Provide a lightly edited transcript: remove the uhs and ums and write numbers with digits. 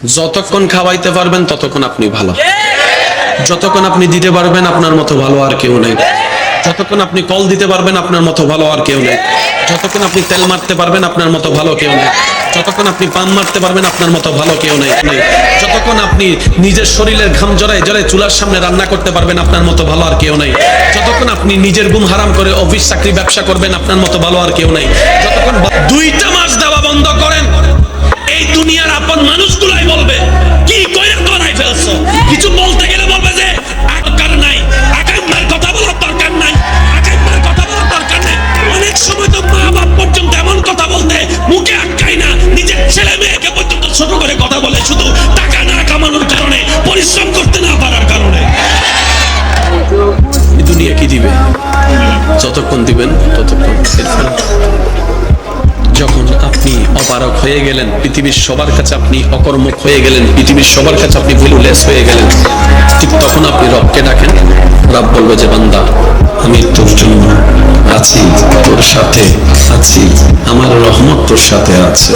যতক্ষণ খাওয়াইতে পারবেন ততক্ষণ আপনি ভালো, যতক্ষণ আপনি দিতে পারবেন আপনার মতো ভালো আর কেউ নেই, যতক্ষণ আপনি কল দিতে পারবেন আপনার মতো ভালো আর কেউ নেই, যতক্ষণ আপনি তেল মারতে পারবেন আপনার মতো ভালো কেউ নেই, যতক্ষণ আপনি পাম মারতে পারবেন আপনার মতো ভালো কেউ নেই, যতক্ষণ আপনি নিজের শরীরের ঘাম জড়ায় জড়ায় চুলার সামনে রান্না করতে পারবেন আপনার মতো ভালো আর কেউ নেই, যতক্ষণ আপনি নিজের ঘুম হারাম করে অফিস চাকরি ব্যবসা করবেন আপনার মতো ভালো আর কেউ নেই, যতক্ষণ 2টা মাস দেওয়া বন্ধ করেন, এই দুনিয়ার আপন মানুষগুলাই বলবে কি কইরা করাই ফেলছো, কিছু বলতে গেলে বলবে যে দরকার নাই, আকাইমার কথা বলার দরকার নাই, আকাইমার কথা বলার দরকার নাই। অনেক সময় তো মা বাপ পর্যন্ত এমন কথা বলতে মুখে আটকায় না, নিজের ছেলে মেয়েকে পর্যন্ত ছোট করে কথা বলে, শুধু টাকা না কামানোর কারণে, পরিশ্রম করতে না পারার কারণে। এই দুনিয়া কি দিবে? যতক্ষণ দিবেন ততক্ষণ। যখন আপনি অপারক হয়ে গেলেন, পৃথিবীর সবার কাছে আপনি অকর্মক হয়ে গেলেন, পৃথিবীর সবার কাছে আপনি ভ্যালুলেস হয়ে গেলেন, ঠিক তখন আপনি রবকে ডাকেন, রব বলবে যে বান্দা আমি তোর জন্য আছি, তোর সাথে আছি, আমার রহমত তোর সাথে আছে।